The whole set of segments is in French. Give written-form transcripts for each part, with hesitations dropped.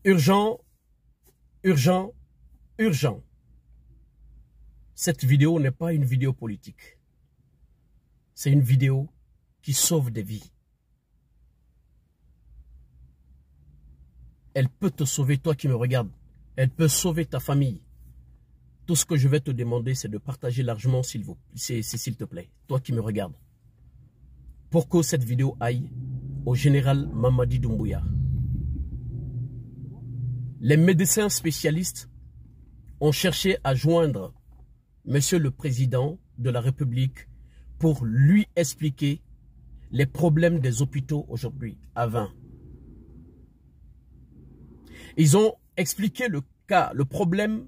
Urgent, urgent, urgent. Cette vidéo n'est pas une vidéo politique. C'est une vidéo qui sauve des vies. Elle peut te sauver, toi qui me regardes. Elle peut sauver ta famille. Tout ce que je vais te demander, c'est de partager largement, s'il te plaît, toi qui me regardes. Pour que cette vidéo aille au général Mamadi Doumbouya. Les médecins spécialistes ont cherché à joindre Monsieur le Président de la République pour lui expliquer les problèmes des hôpitaux aujourd'hui à 20. Ils ont expliqué le cas, le problème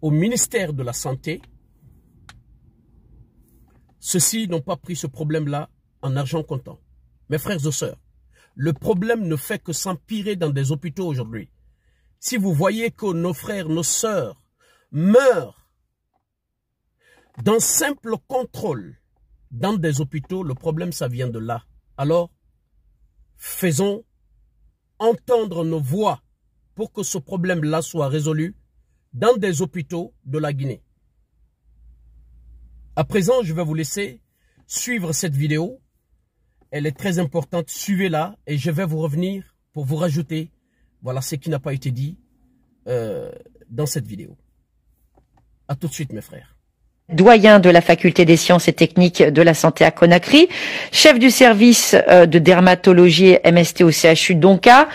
au ministère de la Santé. Ceux-ci n'ont pas pris ce problème-là en argent comptant. Mes frères et sœurs, le problème ne fait que s'empirer dans des hôpitaux aujourd'hui. Si vous voyez que nos frères, nos sœurs meurent d'un simple contrôle dans des hôpitaux, le problème, ça vient de là. Alors, faisons entendre nos voix pour que ce problème-là soit résolu dans des hôpitaux de la Guinée. À présent, je vais vous laisser suivre cette vidéo. Elle est très importante, suivez-la et je vais vous revenir pour vous rajouter voilà ce qui n'a pas été dit dans cette vidéo. A tout de suite mes frères. Doyen de la faculté des sciences et techniques de la santé à Conakry, chef du service de dermatologie MST au CHU Donka.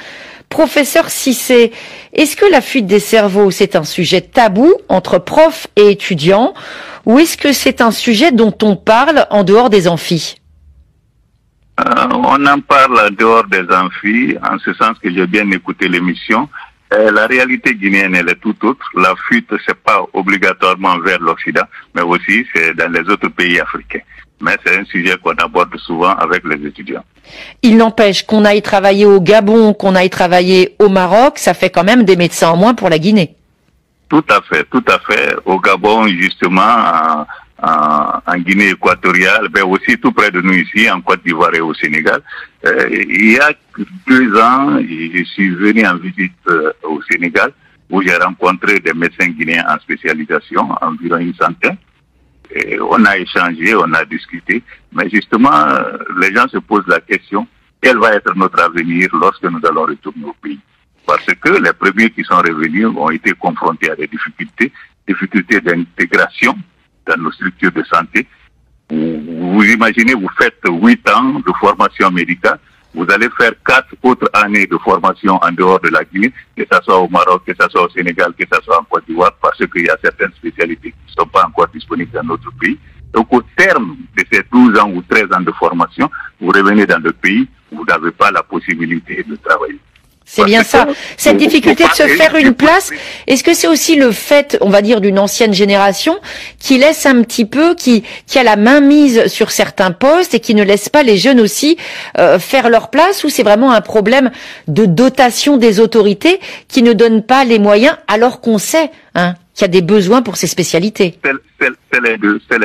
Professeur Cissé, est-ce que la fuite des cerveaux c'est un sujet tabou entre profs et étudiants ou est-ce que c'est un sujet dont on parle en dehors des amphis? On en parle en dehors des amphis, en ce sens que j'ai bien écouté l'émission. La réalité guinéenne, elle est tout autre. La fuite, c'est pas obligatoirement vers l'Occident, mais aussi c'est dans les autres pays africains. Mais c'est un sujet qu'on aborde souvent avec les étudiants. Il n'empêche qu'on aille travailler au Gabon, qu'on aille travailler au Maroc, ça fait quand même des médecins en moins pour la Guinée. Tout à fait, tout à fait. Au Gabon, justement, en Guinée équatoriale, mais aussi tout près de nous ici, en Côte d'Ivoire et au Sénégal. Il y a 2 ans, je suis venu en visite au Sénégal, où j'ai rencontré des médecins guinéens en spécialisation, environ une centaine. Et on a échangé, on a discuté, mais justement, les gens se posent la question, quel va être notre avenir lorsque nous allons retourner au pays? Parce que les premiers qui sont revenus ont été confrontés à des difficultés d'intégration dans nos structures de santé. Vous imaginez, vous faites 8 ans de formation médicale, vous allez faire 4 autres années de formation en dehors de la Guinée, que ce soit au Maroc, que ce soit au Sénégal, que ce soit en Côte d'Ivoire, parce qu'il y a certaines spécialités qui ne sont pas encore disponibles dans notre pays. Donc au terme de ces 12 ans ou 13 ans de formation, vous revenez dans le pays où vous n'avez pas la possibilité de travailler. C'est bien ça. Cette difficulté de se faire une place, est-ce que c'est aussi le fait, on va dire, d'une ancienne génération qui laisse un petit peu, qui a la main mise sur certains postes et qui ne laisse pas les jeunes aussi faire leur place, ou c'est vraiment un problème de dotation des autorités qui ne donnent pas les moyens alors qu'on sait qu'il y a des besoins pour ces spécialités? C'est les deux. C'est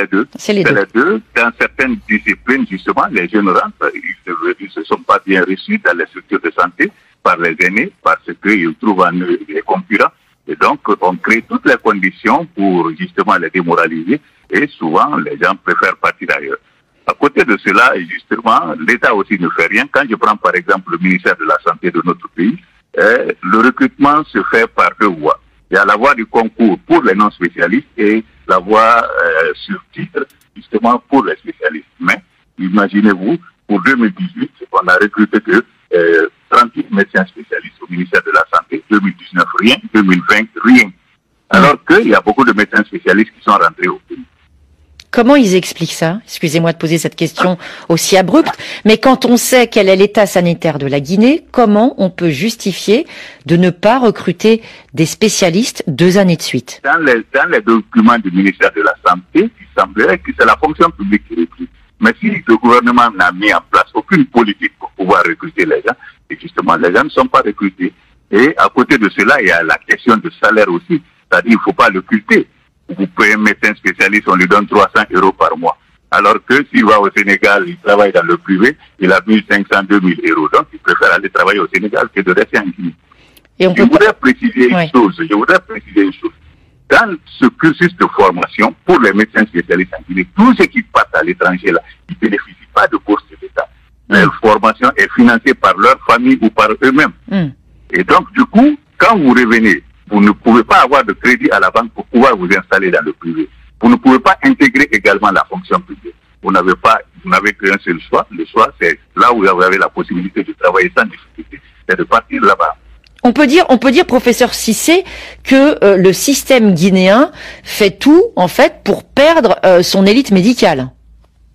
les deux. Dans certaines disciplines, justement, les jeunes rentrent, ils ne se sont pas bien reçus dans les structures de santé par les aînés, parce qu'ils trouvent en eux des concurrents. Et donc, on crée toutes les conditions pour justement les démoraliser. Et souvent, les gens préfèrent partir ailleurs. À côté de cela, justement, l'État aussi ne fait rien. Quand je prends par exemple le ministère de la Santé de notre pays, le recrutement se fait par 2 voies. Il y a la voie du concours pour les non-spécialistes et la voie sur titre, justement, pour les spécialistes. Mais, imaginez-vous, pour 2018, on a recruté que 38 médecins spécialistes au ministère de la Santé, 2019 rien, 2020 rien. Alors qu'il y a beaucoup de médecins spécialistes qui sont rentrés au pays. Comment ils expliquent ça? Excusez-moi de poser cette question aussi abrupte, mais quand on sait quel est l'état sanitaire de la Guinée, comment on peut justifier de ne pas recruter des spécialistes 2 années de suite? Dans les documents du ministère de la Santé, il semblerait que c'est la fonction publique qui recrute. Mais si le gouvernement n'a mis en place aucune politique pour pouvoir recruter les gens, et justement, les gens ne sont pas recrutés. Et à côté de cela, il y a la question de salaire aussi. C'est-à-dire qu'il ne faut pas l'occulter. Vous payez un médecin spécialiste, on lui donne 300 € par mois. Alors que s'il va au Sénégal, il travaille dans le privé, il a 1500, 2000 euros. Donc, il préfère aller travailler au Sénégal que de rester en Guinée. Et Je voudrais préciser une chose. Dans ce cursus de formation, pour les médecins spécialistes en Guinée, tous ceux qui partent à l'étranger, là, ils ne bénéficient pas de bourse de l'État. Leur formation est financée par leur famille ou par eux-mêmes. Et donc, du coup, quand vous revenez, vous ne pouvez pas avoir de crédit à la banque pour pouvoir vous installer dans le privé. Vous ne pouvez pas intégrer également la fonction publique. Vous n'avez qu'un seul choix. Le choix, c'est là où vous avez la possibilité de travailler sans difficulté, c'est de partir là-bas. On peut dire, professeur Cissé, que le système guinéen fait tout, en fait, pour perdre son élite médicale.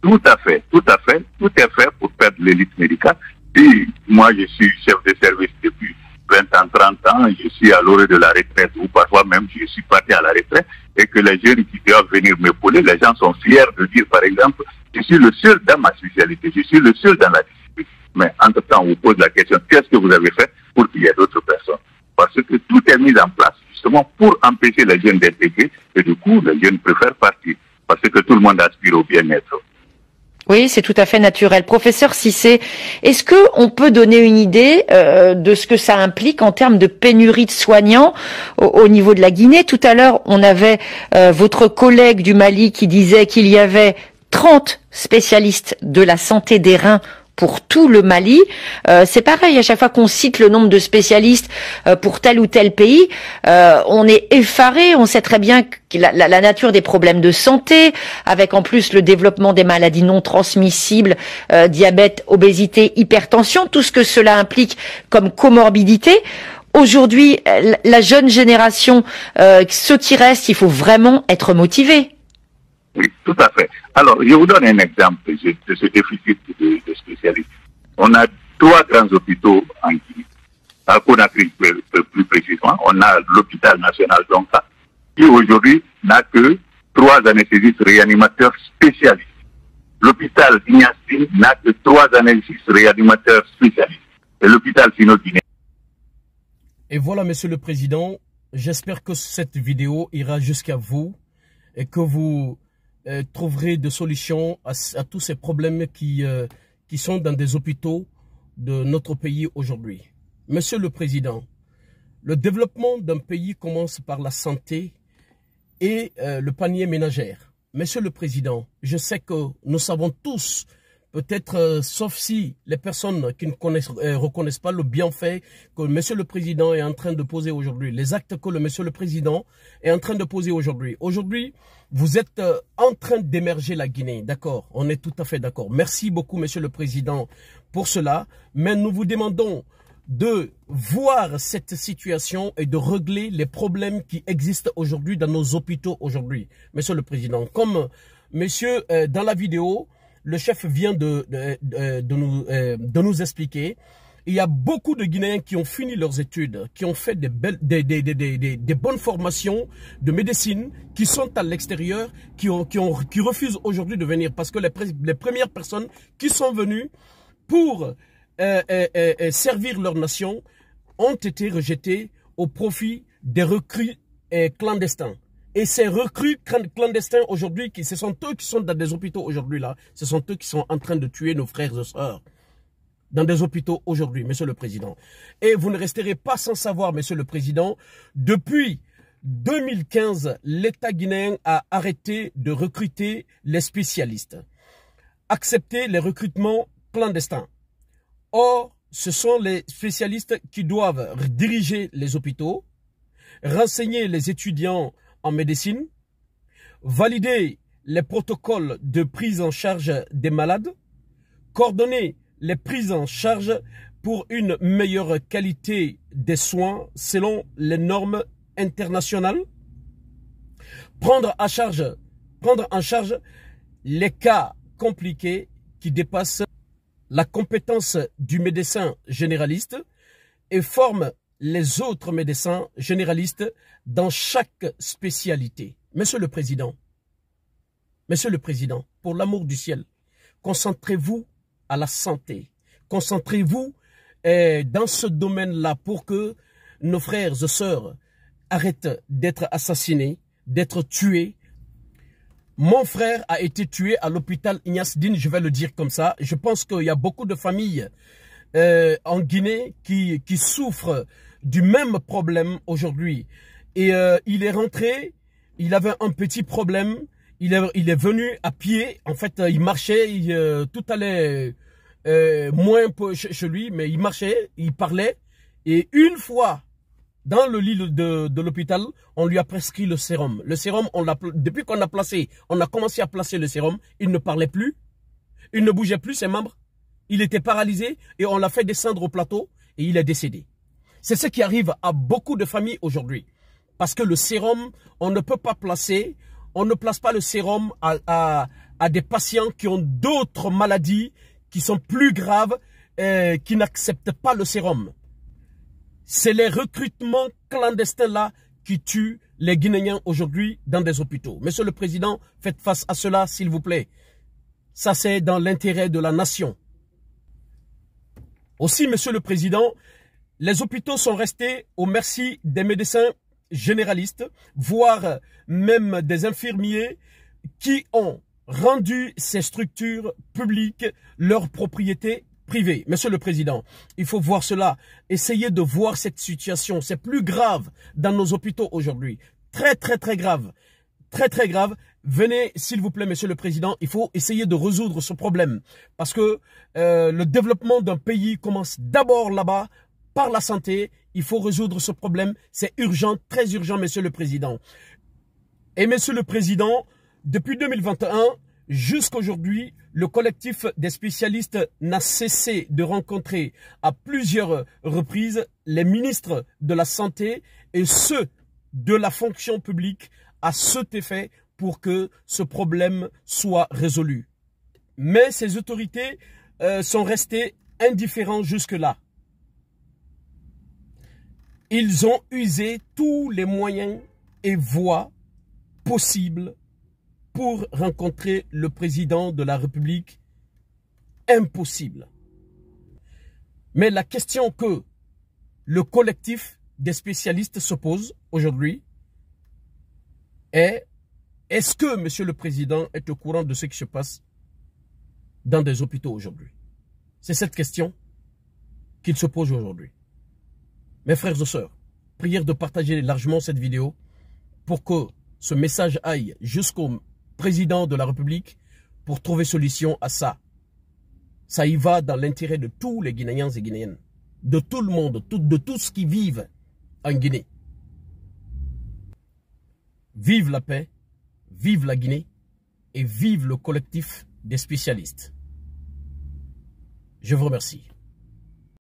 Tout à fait. Tout est fait pour perdre l'élite médicale. Et moi, je suis chef de service depuis 20 ans, 30 ans, je suis à l'orée de la retraite, ou parfois même je suis parti à la retraite, et que les jeunes qui doivent venir m'épauler, les gens sont fiers de dire, par exemple, je suis le seul dans ma spécialité, je suis le seul dans la discipline. Mais entre-temps, on vous pose la question, qu'est-ce que vous avez fait pour qu'il y ait d'autres personnes? Parce que tout est mis en place, justement, pour empêcher les jeunes d'intégrer, et du coup, les jeunes préfèrent partir, parce que tout le monde aspire au bien-être. Oui, c'est tout à fait naturel. Professeur Cissé, est-ce que on peut donner une idée de ce que ça implique en termes de pénurie de soignants au niveau de la Guinée? Tout à l'heure, on avait votre collègue du Mali qui disait qu'il y avait 30 spécialistes de la santé des reins pour tout le Mali. C'est pareil, à chaque fois qu'on cite le nombre de spécialistes pour tel ou tel pays, on est effaré, on sait très bien que la nature des problèmes de santé, avec en plus le développement des maladies non transmissibles, diabète, obésité, hypertension, tout ce que cela implique comme comorbidité. Aujourd'hui, la jeune génération, ceux qui restent, il faut vraiment être motivés. Oui, tout à fait. Alors, je vous donne un exemple de ce déficit de spécialistes. On a 3 grands hôpitaux en Guinée. À Conakry, plus précisément, on a l'hôpital national d'Onka, qui aujourd'hui n'a que 3 anesthésistes réanimateurs spécialistes. L'hôpital d'Ignassi n'a que 3 anesthésistes réanimateurs spécialistes. Et l'hôpital sino-guinéen. Et voilà, Monsieur le Président, j'espère que cette vidéo ira jusqu'à vous et que vous trouverez des solutions à tous ces problèmes qui sont dans des hôpitaux de notre pays aujourd'hui. Monsieur le Président, le développement d'un pays commence par la santé et le panier ménagère. Monsieur le Président, je sais que nous savons tous, peut-être sauf si les personnes qui ne reconnaissent pas le bienfait que Monsieur le Président est en train de poser aujourd'hui, les actes que Monsieur le Président est en train de poser aujourd'hui. Aujourd'hui, vous êtes en train d'émerger la Guinée, d'accord? On est tout à fait d'accord. Merci beaucoup, Monsieur le Président, pour cela. Mais nous vous demandons de voir cette situation et de régler les problèmes qui existent aujourd'hui dans nos hôpitaux aujourd'hui, Monsieur le Président. Comme Monsieur, dans la vidéo, le chef vient de nous expliquer. Il y a beaucoup de Guinéens qui ont fini leurs études, qui ont fait des bonnes formations de médecine, qui sont à l'extérieur, qui refusent aujourd'hui de venir parce que les premières personnes qui sont venues pour servir leur nation ont été rejetées au profit des recrues clandestins. Et ces recrues clandestins aujourd'hui, ce sont eux qui sont dans des hôpitaux aujourd'hui là, ce sont eux qui sont en train de tuer nos frères et sœurs dans des hôpitaux aujourd'hui, Monsieur le Président. Et vous ne resterez pas sans savoir, Monsieur le Président, depuis 2015, l'État guinéen a arrêté de recruter les spécialistes, accepté les recrutements clandestins. Or, ce sont les spécialistes qui doivent diriger les hôpitaux, renseigner les étudiants en médecine, valider les protocoles de prise en charge des malades, coordonner les prises en charge pour une meilleure qualité des soins selon les normes internationales, prendre en charge les cas compliqués qui dépassent la compétence du médecin généraliste et forme les autres médecins généralistes dans chaque spécialité. Monsieur le Président, pour l'amour du ciel, concentrez-vous à la santé. Concentrez-vous dans ce domaine-là pour que nos frères et sœurs arrêtent d'être assassinés, d'être tués Mon frère a été tué à l'hôpital Ignace Dine, je vais le dire comme ça. Je pense qu'il y a beaucoup de familles en Guinée qui souffrent du même problème aujourd'hui. Et il est rentré, il avait un petit problème, il est venu à pied, en fait il marchait, tout allait moins chez lui, mais il marchait, il parlait. Et une fois dans le lit de l'hôpital, on lui a prescrit le sérum. Le sérum, depuis qu'on a commencé à placer le sérum, il ne parlait plus, il ne bougeait plus ses membres, il était paralysé et on l'a fait descendre au plateau et il est décédé. C'est ce qui arrive à beaucoup de familles aujourd'hui. Parce que le sérum, on ne peut pas placer, on ne place pas le sérum à des patients qui ont d'autres maladies qui sont plus graves, qui n'acceptent pas le sérum. C'est les recrutements clandestins là qui tuent les Guinéens aujourd'hui dans des hôpitaux. Monsieur le Président, faites face à cela s'il vous plaît. Ça c'est dans l'intérêt de la nation. Aussi, Monsieur le Président, les hôpitaux sont restés au merci des médecins généralistes, voire même des infirmiers qui ont rendu ces structures publiques leur propriété privée. Monsieur le Président, il faut voir cela. Essayez de voir cette situation. C'est plus grave dans nos hôpitaux aujourd'hui. Très, très, très grave. Très, très grave. Venez, s'il vous plaît, Monsieur le Président, il faut essayer de résoudre ce problème. Parce que le développement d'un pays commence d'abord là-bas, par la santé. Il faut résoudre ce problème. C'est urgent, très urgent, Monsieur le Président. Et Monsieur le Président, depuis 2021, jusqu'à aujourd'hui, le collectif des spécialistes n'a cessé de rencontrer à plusieurs reprises les ministres de la Santé et ceux de la fonction publique à cet effet pour que ce problème soit résolu. Mais ces autorités sont restées indifférentes jusque-là. Ils ont usé tous les moyens et voies possibles pour rencontrer le président de la République. Impossible. Mais la question que le collectif des spécialistes se pose aujourd'hui est: est-ce que Monsieur le Président est au courant de ce qui se passe dans des hôpitaux aujourd'hui? C'est cette question qu'il se pose aujourd'hui. Mes frères et sœurs, prière de partager largement cette vidéo pour que ce message aille jusqu'au président de la République pour trouver solution à ça. Ça y va dans l'intérêt de tous les Guinéens et Guinéennes, de tout le monde, de tous qui vivent en Guinée. Vive la paix, vive la Guinée et vive le collectif des spécialistes. Je vous remercie.